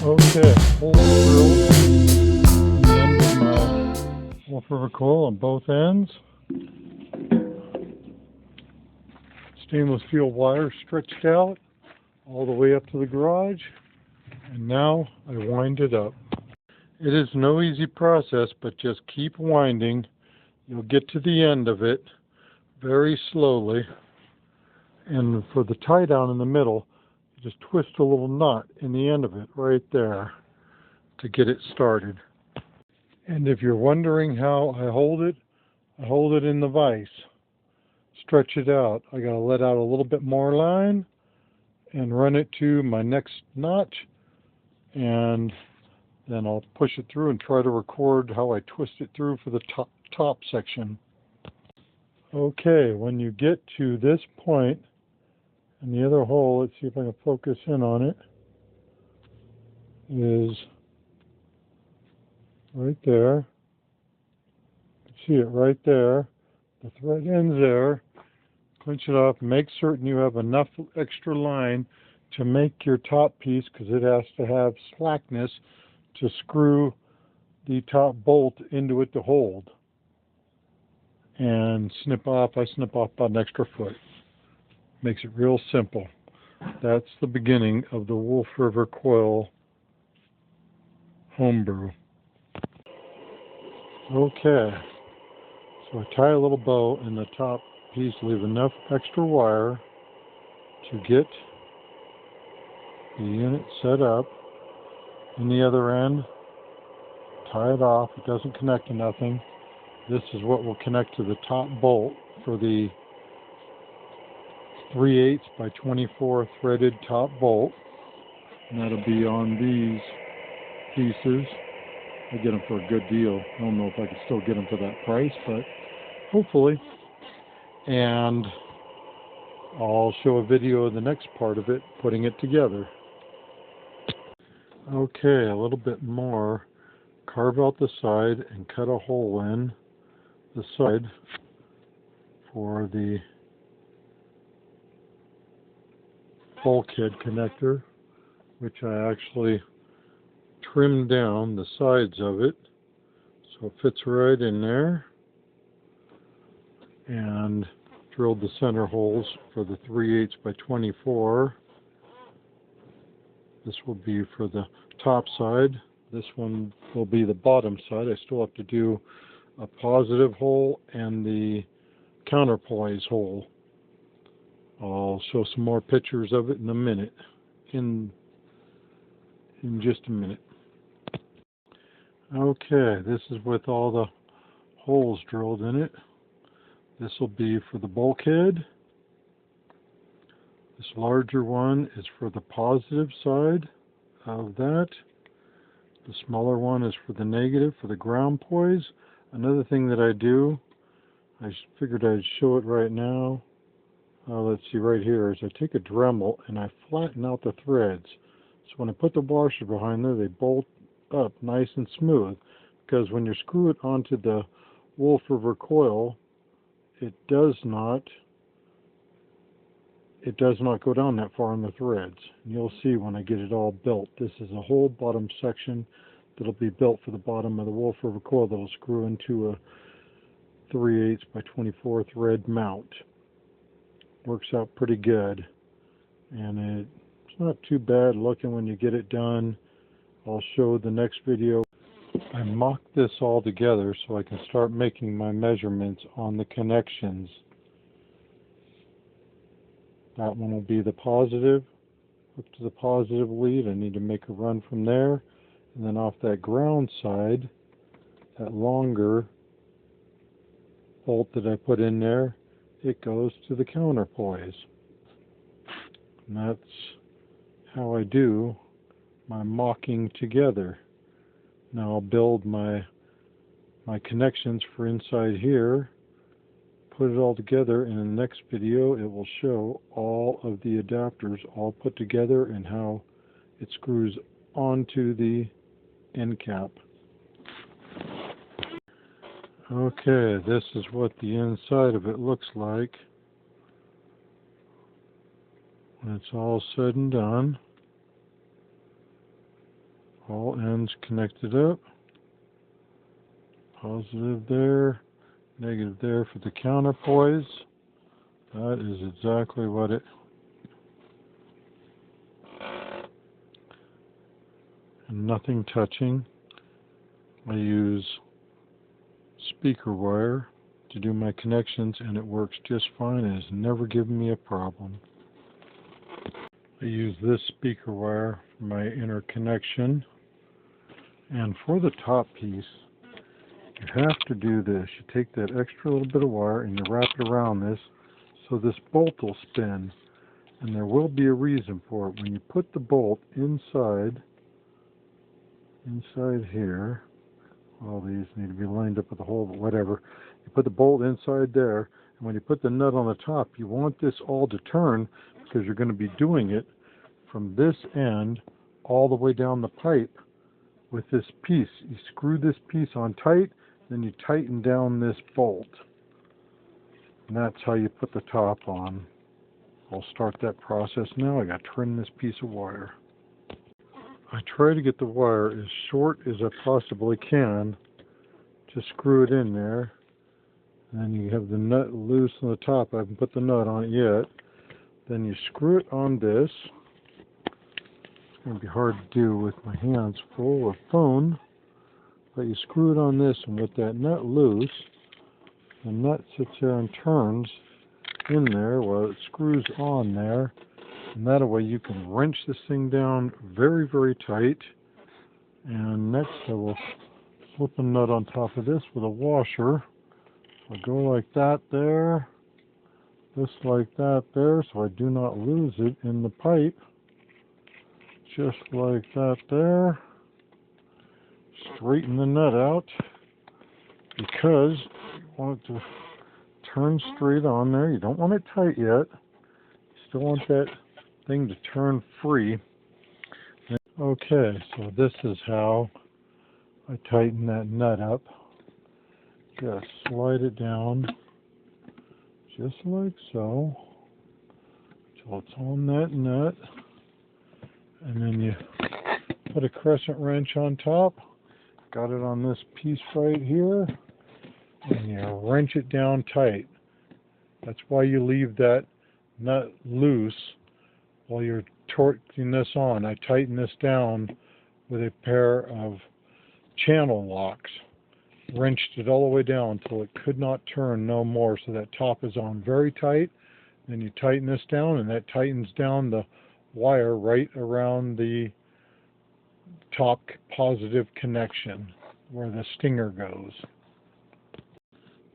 Okay, hole drilled in the end of my wolfriver coil on both ends. Stainless steel wire stretched out all the way up to the garage, and now I wind it up. It is no easy process, but just keep winding. You'll get to the end of it very slowly, and for the tie down in the middle, you just twist a little knot in the end of it right there to get it started. And if you're wondering how I hold it in the vise. Stretch it out. I gotta let out a little bit more line and run it to my next notch, and then I'll push it through and try to record how I twist it through for the top section. Okay, when you get to this point and the other hole, let's see if I can focus in on it, is right there. You can see it right there. The thread ends there. Clinch it off. Make certain you have enough extra line to make your top piece, because it has to have slackness to screw the top bolt into it to hold. And snip off. I snip off about an extra foot. Makes it real simple. That's the beginning of the wolfriver coil homebrew. Okay, so I tie a little bow in the top piece, leave enough extra wire to get the unit set up. In the other end, tie it off. It doesn't connect to nothing. This is what will connect to the top bolt for the 3/8 by 24 threaded top bolt, and that'll be on these pieces. I get them for a good deal. I don't know if I can still get them for that price, but hopefully. And I'll show a video of the next part of it, putting it together. Okay, a little bit more. Carve out the side and cut a hole in the side for the bulkhead connector, which I actually trimmed down the sides of it so it fits right in there, and drilled the center holes for the 3/8 by 24. This will be for the top side. This one will be the bottom side. I still have to do a positive hole and the counterpoise hole. I'll show some more pictures of it in a minute, in just a minute. Okay, this is with all the holes drilled in it. This will be for the bulkhead. This larger one is for the positive side of that. The smaller one is for the negative, for the ground poise. Another thing that I do, I figured I'd show it right now. Let's see, right here is I take a Dremel and I flatten out the threads. So when I put the washer behind there, they bolt up nice and smooth. Because when you screw it onto the wolfriver coil, it does not go down that far on the threads. And you'll see when I get it all built. This is a whole bottom section that'll be built for the bottom of the wolfriver coil that'll screw into a 3/8 by 24 thread mount. Works out pretty good, and it's not too bad looking when you get it done. I'll show the next video. I mocked this all together so I can start making my measurements on the connections. That one will be the positive, hook to the positive lead. I need to make a run from there, and then off that ground side, that longer bolt that I put in there, it goes to the counterpoise. And that's how I do my mocking together. Now I'll build my connections for inside here, put it all together, and in the next video it will show all of the adapters all put together and how it screws onto the end cap. Okay, this is what the inside of it looks like when it's all said and done. All ends connected up. Positive there, negative there for the counterpoise. That is exactly what it. And nothing touching. I use speaker wire to do my connections, and it works just fine. It has never given me a problem. I use this speaker wire for my inner connection. And for the top piece, you have to do this. You take that extra little bit of wire and you wrap it around this so this bolt will spin. And there will be a reason for it. When you put the bolt inside here, all these need to be lined up with a hole, but whatever. You put the bolt inside there, and when you put the nut on the top, you want this all to turn because you're going to be doing it from this end all the way down the pipe with this piece. You screw this piece on tight, then you tighten down this bolt. And that's how you put the top on. I'll start that process now. I got to trim this piece of wire. I try to get the wire as short as I possibly can to screw it in there. And then you have the nut loose on the top. I haven't put the nut on it yet. Then you screw it on this. It's going to be hard to do with my hands full of phone. But you screw it on this, and with that nut loose, the nut sits there and turns in there while it screws on there. And that way you can wrench this thing down very, very tight. And next I will slip a nut on top of this with a washer. So I go like that there, this like that there, so I do not lose it in the pipe. Just like that there. Straighten the nut out because you want it to turn straight on there. You don't want it tight yet. You still want that thing to turn free. Okay, so this is how I tighten that nut up. Just slide it down just like so till it's on that nut, and then you put a crescent wrench on top. Got it on this piece right here, and you wrench it down tight. That's why you leave that nut loose while you're torquing this on. I tighten this down with a pair of channel locks. Wrenched it all the way down until it could not turn no more, so that top is on very tight. Then you tighten this down, and that tightens down the wire right around the top positive connection where the stinger goes.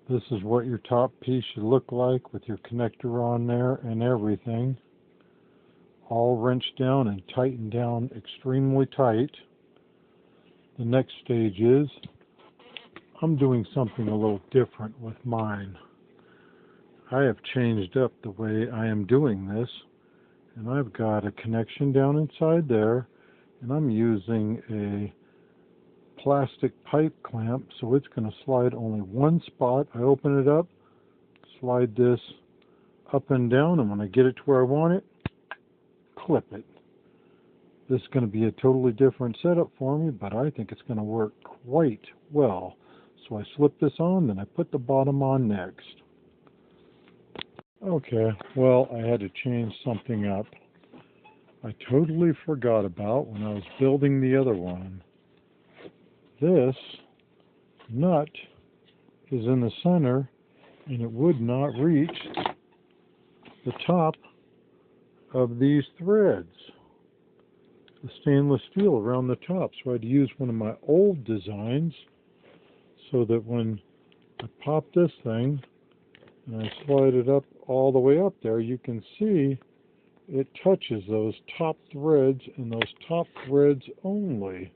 This is what your top piece should look like with your connector on there and everything. All wrenched down and tightened down extremely tight. The next stage is I'm doing something a little different with mine. I have changed up the way I am doing this, and I've got a connection down inside there, and I'm using a plastic pipe clamp, so it's going to slide only one spot. I open it up, slide this up and down, and when I get it to where I want it, clip it. This is going to be a totally different setup for me, but I think it's going to work quite well. So I slip this on, then I put the bottom on next. Okay, well, I had to change something up. I totally forgot about when I was building the other one. This nut is in the center, and it would not reach the top of these threads, the stainless steel around the top. So I had to use one of my old designs so that when I pop this thing and I slide it up all the way up there, you can see it touches those top threads and those top threads only.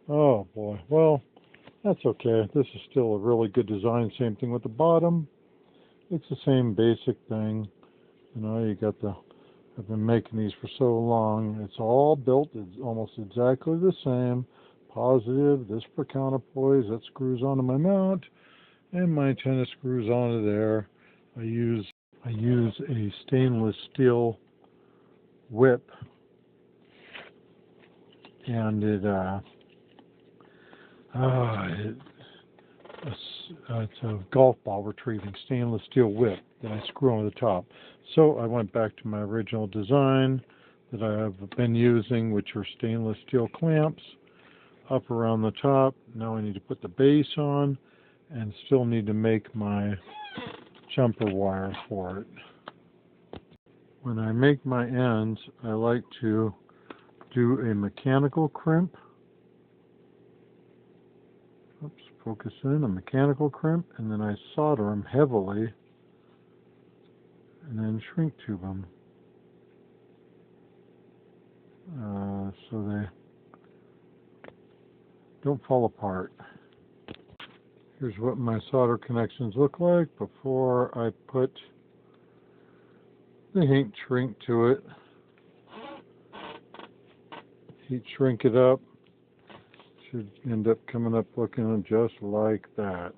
Oh boy, well, that's okay. This is still a really good design. Same thing with the bottom. It's the same basic thing. You know, you got the, I've been making these for so long. It's all built, it's almost exactly the same. Positive, this for counterpoise, that screws onto my mount, and my antenna screws onto there. I use a stainless steel whip and it's a golf ball retrieving stainless steel whip that I screw on the top. So I went back to my original design that I have been using, which are stainless steel clamps up around the top. Now I need to put the base on and still need to make my jumper wire for it. When I make my ends, I like to do a mechanical crimp. Oops, focus in, a mechanical crimp, and then I solder them heavily and then shrink tube them so they don't fall apart. Here's what my solder connections look like before I put the heat shrink to it. Heat shrink it up. Should end up coming up looking just like that.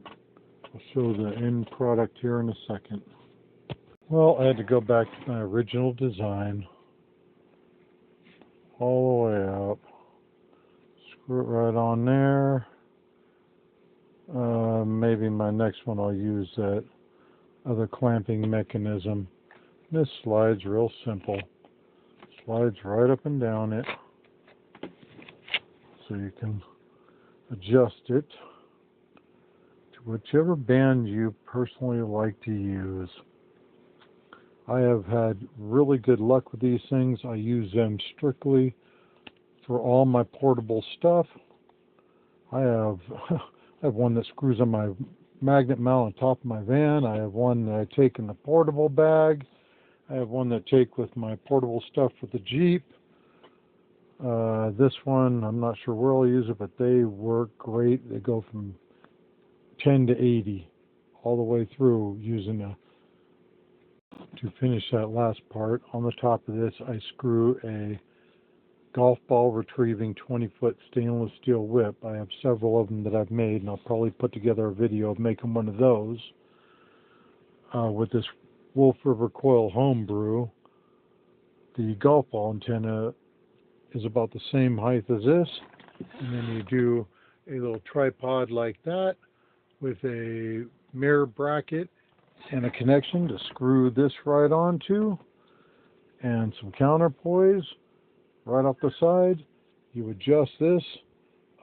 I'll show the end product here in a second. Well, I had to go back to my original design all the way up. Screw it right on there. Maybe my next one I'll use that other clamping mechanism. This slides real simple. Slides right up and down it, so you can adjust it to whichever band you personally like to use. I have had really good luck with these things. I use them strictly for all my portable stuff. I have one that screws on my magnet mount on top of my van. I have one that I take in the portable bag. I have one that I take with my portable stuff for the Jeep. This one, I'm not sure where I'll use it, but they work great. They go from 10 to 80 all the way through using a. To finish that last part, on the top of this, I screw a golf ball retrieving 20-foot stainless steel whip. I have several of them that I've made, and I'll probably put together a video of making one of those with this Wolfriver coil homebrew. The golf ball antenna is about the same height as this, and then you do a little tripod like that with a mirror bracket and a connection to screw this right onto, and some counterpoise right off the side. You adjust this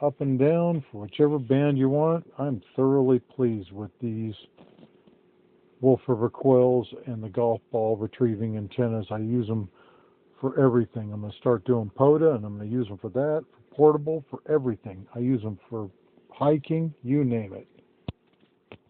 up and down for whichever band you want. I'm thoroughly pleased with these Wolfriver coils and the golf ball retrieving antennas. I use them for everything. I'm going to start doing POTA, and I'm going to use them for that, for portable, for everything. I use them for hiking, you name it.